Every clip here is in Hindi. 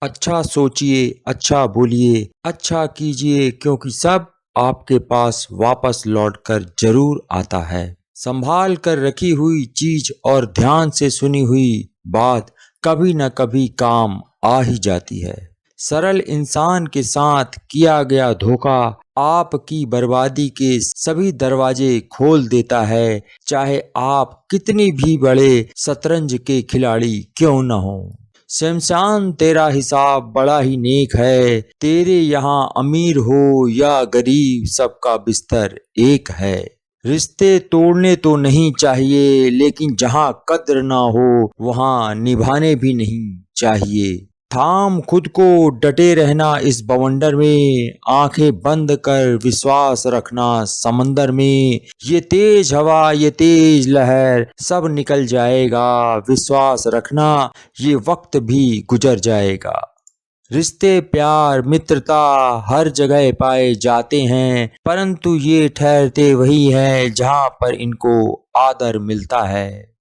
अच्छा सोचिए, अच्छा बोलिए, अच्छा कीजिए क्योंकि सब आपके पास वापस लौटकर जरूर आता है। संभाल कर रखी हुई चीज और ध्यान से सुनी हुई बात कभी न कभी काम आ ही जाती है। सरल इंसान के साथ किया गया धोखा आपकी बर्बादी के सभी दरवाजे खोल देता है, चाहे आप कितनी भी बड़े शतरंज के खिलाड़ी क्यों न हो। शमशान तेरा हिसाब बड़ा ही नेक है, तेरे यहाँ अमीर हो या गरीब सबका बिस्तर एक है। रिश्ते तोड़ने तो नहीं चाहिए, लेकिन जहाँ कद्र ना हो वहाँ निभाने भी नहीं चाहिए। थाम खुद को, डटे रहना इस बवंडर में, आंखें बंद कर विश्वास रखना समंदर में। ये तेज हवा, ये तेज लहर सब निकल जाएगा, विश्वास रखना ये वक्त भी गुजर जाएगा। रिश्ते, प्यार, मित्रता हर जगह पाए जाते हैं, परंतु ये ठहरते वही है जहाँ पर इनको आदर मिलता है।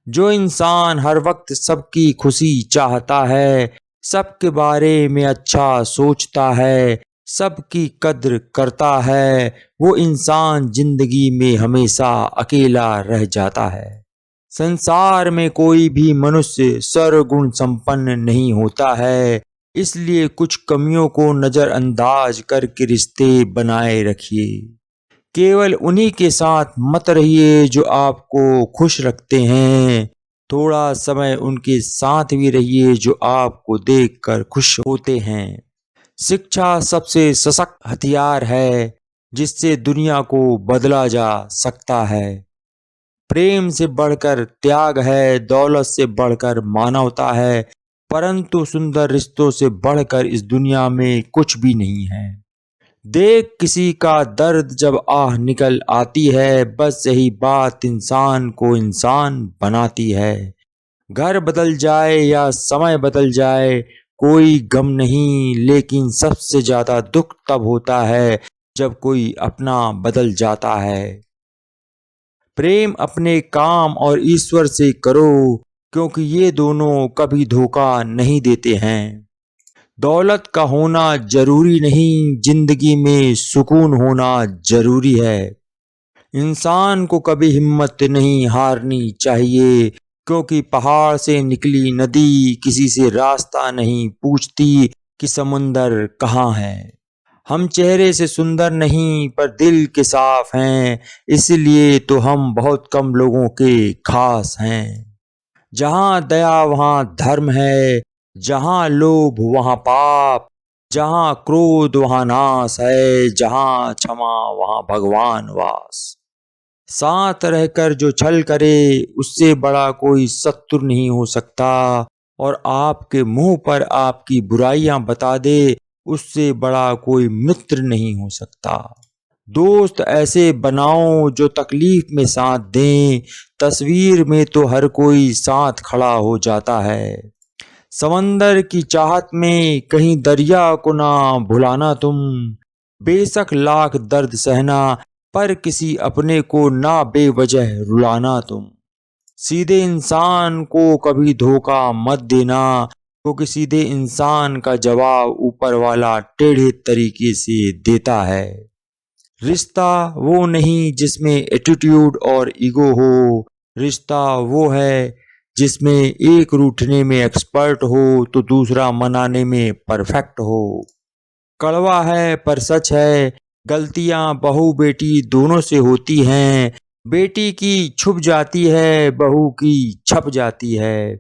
जो इंसान हर वक्त सबकी खुशी चाहता है, सबके बारे में अच्छा सोचता है, सबकी कद्र करता है, वो इंसान जिंदगी में हमेशा अकेला रह जाता है। संसार में कोई भी मनुष्य सर्वगुण संपन्न नहीं होता है, इसलिए कुछ कमियों को नजरअंदाज करके रिश्ते बनाए रखिए। केवल उन्हीं के साथ मत रहिए जो आपको खुश रखते हैं, थोड़ा समय उनके साथ भी रहिए जो आपको देखकर खुश होते हैं। शिक्षा सबसे सशक्त हथियार है जिससे दुनिया को बदला जा सकता है। प्रेम से बढ़कर त्याग है, दौलत से बढ़कर मानवता है, परंतु सुंदर रिश्तों से बढ़कर इस दुनिया में कुछ भी नहीं है। देख किसी का दर्द जब आह निकल आती है, बस यही बात इंसान को इंसान बनाती है। घर बदल जाए या समय बदल जाए कोई गम नहीं, लेकिन सबसे ज्यादा दुख तब होता है जब कोई अपना बदल जाता है। प्रेम अपने काम और ईश्वर से करो, क्योंकि ये दोनों कभी धोखा नहीं देते हैं। दौलत का होना जरूरी नहीं, जिंदगी में सुकून होना जरूरी है। इंसान को कभी हिम्मत नहीं हारनी चाहिए, क्योंकि पहाड़ से निकली नदी किसी से रास्ता नहीं पूछती कि समुंदर कहाँ है। हम चेहरे से सुंदर नहीं पर दिल के साफ हैं, इसलिए तो हम बहुत कम लोगों के खास हैं। जहाँ दया वहाँ धर्म है, जहाँ लोभ वहाँ पाप, जहाँ क्रोध वहाँ नाश है, जहाँ क्षमा वहाँ भगवान वास। साथ रहकर जो छल करे उससे बड़ा कोई शत्रु नहीं हो सकता, और आपके मुंह पर आपकी बुराइयां बता दे उससे बड़ा कोई मित्र नहीं हो सकता। दोस्त ऐसे बनाओ जो तकलीफ में साथ दें, तस्वीर में तो हर कोई साथ खड़ा हो जाता है। समंदर की चाहत में कहीं दरिया को ना भुलाना तुम, बेशक लाख दर्द सहना पर किसी अपने को ना बेवजह रुलाना तुम। सीधे इंसान को कभी धोखा मत देना, क्योंकि सीधे इंसान का जवाब ऊपर वाला टेढ़े तरीके से देता है। रिश्ता वो नहीं जिसमें एटीट्यूड और ईगो हो, रिश्ता वो है जिसमें एक रूठने में एक्सपर्ट हो तो दूसरा मनाने में परफेक्ट हो। कड़वा है पर सच है, गलतियां बहू बेटी दोनों से होती हैं, बेटी की छुप जाती है, बहू की छप जाती है।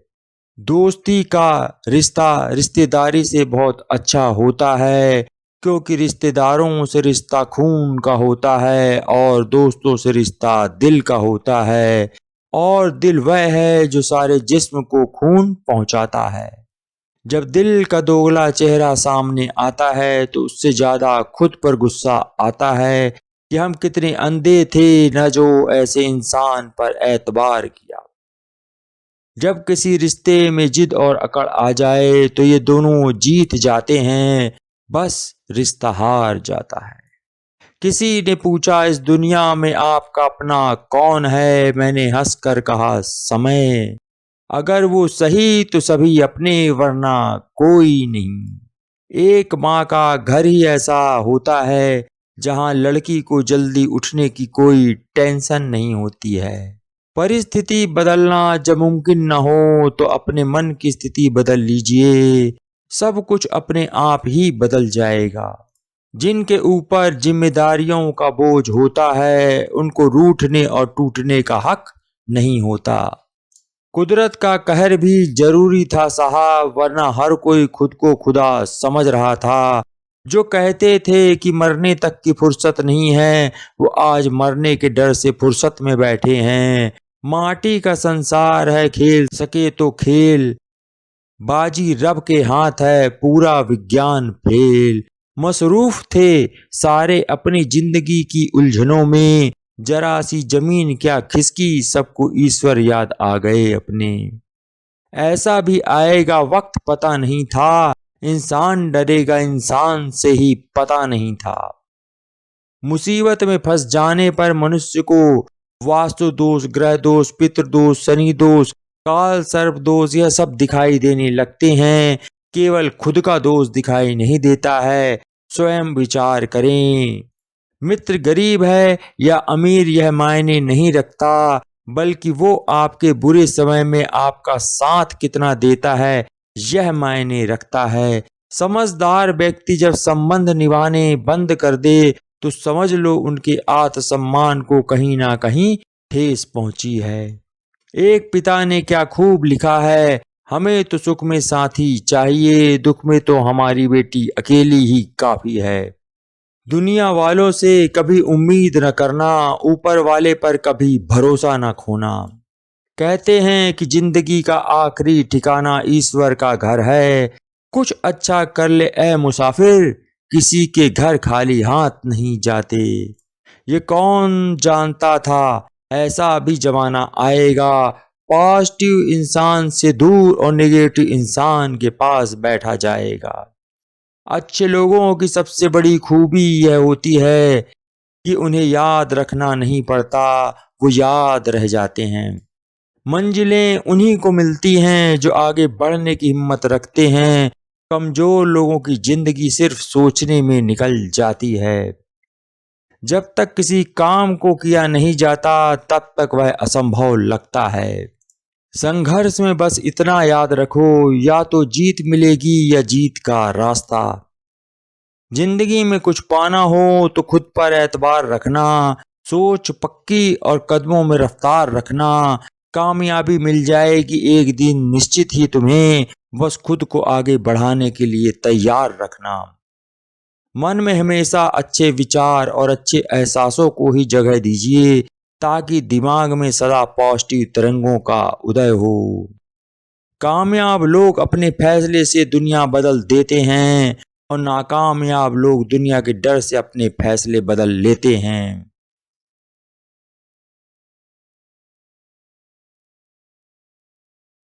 दोस्ती का रिश्ता रिश्तेदारी से बहुत अच्छा होता है, क्योंकि रिश्तेदारों से रिश्ता खून का होता है और दोस्तों से रिश्ता दिल का होता है, और दिल वह है जो सारे जिस्म को खून पहुंचाता है। जब दिल का दोगला चेहरा सामने आता है तो उससे ज्यादा खुद पर गुस्सा आता है कि हम कितने अंधे थे न जो ऐसे इंसान पर एतबार किया। जब किसी रिश्ते में जिद और अकड़ आ जाए तो ये दोनों जीत जाते हैं, बस रिश्ता हार जाता है। किसी ने पूछा इस दुनिया में आपका अपना कौन है, मैंने हंसकर कहा समय। अगर वो सही तो सभी अपने, वरना कोई नहीं। एक माँ का घर ही ऐसा होता है जहाँ लड़की को जल्दी उठने की कोई टेंशन नहीं होती है। परिस्थिति बदलना जब मुमकिन न हो तो अपने मन की स्थिति बदल लीजिए, सब कुछ अपने आप ही बदल जाएगा। जिनके ऊपर जिम्मेदारियों का बोझ होता है उनको रूठने और टूटने का हक नहीं होता। कुदरत का कहर भी जरूरी था साहब, वरना हर कोई खुद को खुदा समझ रहा था। जो कहते थे कि मरने तक की फुर्सत नहीं है, वो आज मरने के डर से फुर्सत में बैठे हैं। माटी का संसार है, खेल सके तो खेल, बाजी रब के हाथ है, पूरा विज्ञान फेल। मसरूफ थे सारे अपनी जिंदगी की उलझनों में, जरा सी जमीन क्या खिसकी, सबको ईश्वर याद आ गए अपने। ऐसा भी आएगा वक्त पता नहीं था, इंसान डरेगा इंसान से ही पता नहीं था। मुसीबत में फंस जाने पर मनुष्य को वास्तु दोष, ग्रह दोष, पितृ दोष, शनि दोष, काल सर्प दोष, यह सब दिखाई देने लगते हैं। केवल खुद का दोष दिखाई नहीं देता है। स्वयं विचार करें। मित्र गरीब है या अमीर यह मायने नहीं रखता, बल्कि वो आपके बुरे समय में आपका साथ कितना देता है यह मायने रखता है। समझदार व्यक्ति जब संबंध निभाने बंद कर दे तो समझ लो उनके आत्मसम्मान को कहीं ना कहीं ठेस पहुंची है। एक पिता ने क्या खूब लिखा है, हमें तो सुख में साथी चाहिए, दुख में तो हमारी बेटी अकेली ही काफी है। दुनिया वालों से कभी उम्मीद न करना, ऊपर वाले पर कभी भरोसा न खोना। कहते हैं कि जिंदगी का आखिरी ठिकाना ईश्वर का घर है। कुछ अच्छा कर ले ए मुसाफिर, किसी के घर खाली हाथ नहीं जाते। ये कौन जानता था ऐसा भी जमाना आएगा, पॉजिटिव इंसान से दूर और नेगेटिव इंसान के पास बैठा जाएगा। अच्छे लोगों की सबसे बड़ी खूबी यह होती है कि उन्हें याद रखना नहीं पड़ता, वो याद रह जाते हैं। मंजिलें उन्हीं को मिलती हैं जो आगे बढ़ने की हिम्मत रखते हैं। कमजोर लोगों की जिंदगी सिर्फ सोचने में निकल जाती है। जब तक किसी काम को किया नहीं जाता तब तक वह असंभव लगता है। संघर्ष में बस इतना याद रखो, या तो जीत मिलेगी या जीत का रास्ता। जिंदगी में कुछ पाना हो तो खुद पर एतबार रखना, सोच पक्की और कदमों में रफ्तार रखना। कामयाबी मिल जाएगी एक दिन निश्चित ही तुम्हें, बस खुद को आगे बढ़ाने के लिए तैयार रखना। मन में हमेशा अच्छे विचार और अच्छे एहसासों को ही जगह दीजिए, ताकि दिमाग में सदा पॉजिटिव तरंगों का उदय हो। कामयाब लोग अपने फैसले से दुनिया बदल देते हैं और नाकामयाब लोग दुनिया के डर से अपने फैसले बदल लेते हैं।